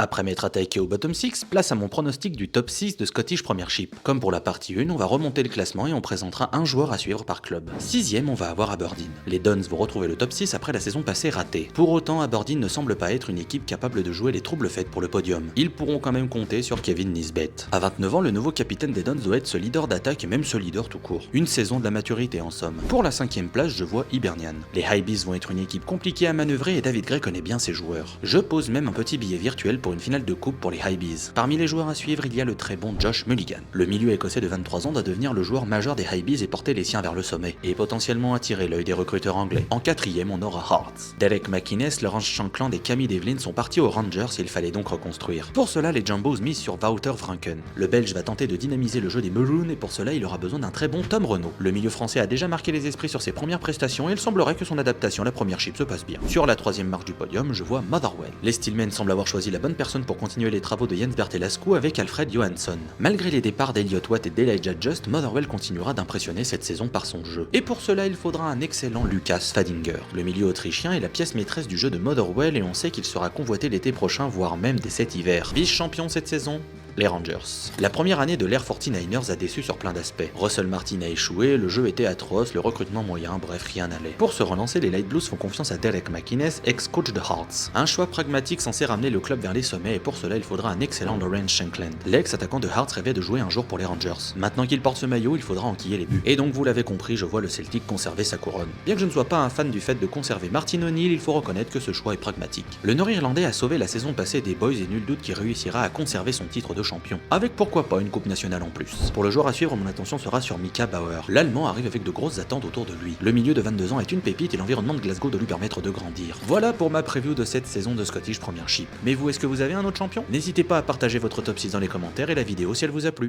Après m'être attaqué au bottom 6, place à mon pronostic du top 6 de Scottish Premiership. Comme pour la partie 1, on va remonter le classement et on présentera un joueur à suivre par club. Sixième, on va avoir Aberdeen. Les Dons vont retrouver le top 6 après la saison passée ratée. Pour autant, Aberdeen ne semble pas être une équipe capable de jouer les troubles faites pour le podium. Ils pourront quand même compter sur Kevin Nisbet. À 29 ans, le nouveau capitaine des Dons doit être ce leader d'attaque et même ce leader tout court. Une saison de la maturité en somme. Pour la 5ème place, je vois Hibernian. Les Highbees vont être une équipe compliquée à manœuvrer et David Gray connaît bien ses joueurs. Je pose même un petit billet virtuel pour une finale de coupe pour les Highbees. Parmi les joueurs à suivre, il y a le très bon Josh Mulligan. Le milieu écossais de 23 ans doit devenir le joueur majeur des Highbees et porter les siens vers le sommet, et potentiellement attirer l'œil des recruteurs anglais. En 4ème, on aura Hearts. Derek McInnes, Laurence Shankland et Camille Devlin sont partis aux Rangers et il fallait donc reconstruire. Pour cela, les Jumbos misent sur Wouter Franken. Le Belge va tenter de dynamiser le jeu des Maroons et pour cela, il aura besoin d'un très bon Tom Renaud. Le milieu français a déjà marqué les esprits sur ses premières prestations et il semblerait que son adaptation à la Premiership se passe bien. Sur la 3ème marche du podium, je vois Motherwell. Les Steelmen semblent avoir choisi la bonne personne pour continuer les travaux de Jens Bertelascu avec Alfred Johansson. Malgré les départs d'Elliot Watt et d'Elijah Just, Motherwell continuera d'impressionner cette saison par son jeu. Et pour cela, il faudra un excellent Lucas Fadinger. Le milieu autrichien est la pièce maîtresse du jeu de Motherwell et on sait qu'il sera convoité l'été prochain, voire même dès cet hiver. Vice-champion cette saison, les Rangers. La première année de l'ère 49ers a déçu sur plein d'aspects. Russell Martin a échoué, le jeu était atroce, le recrutement moyen, bref, rien n'allait. Pour se relancer, les Light Blues font confiance à Derek McInnes, ex-coach de Hearts. Un choix pragmatique censé ramener le club vers les sommets et pour cela, il faudra un excellent Lawrence Shankland. L'ex-attaquant de Hearts rêvait de jouer un jour pour les Rangers. Maintenant qu'il porte ce maillot, il faudra enquiller les buts. Et donc, vous l'avez compris, je vois le Celtic conserver sa couronne. Bien que je ne sois pas un fan du fait de conserver Martin O'Neill, il faut reconnaître que ce choix est pragmatique. Le Nord-Irlandais a sauvé la saison passée des Boys et nul doute qu'il réussira à conserver son titre de champion. Avec pourquoi pas une coupe nationale en plus. Pour le joueur à suivre, mon attention sera sur Mika Bauer. L'Allemand arrive avec de grosses attentes autour de lui. Le milieu de 22 ans est une pépite et l'environnement de Glasgow doit lui permettre de grandir. Voilà pour ma preview de cette saison de Scottish Premiership. Mais vous, est-ce que vous avez un autre champion? N'hésitez pas à partager votre top 6 dans les commentaires et la vidéo si elle vous a plu.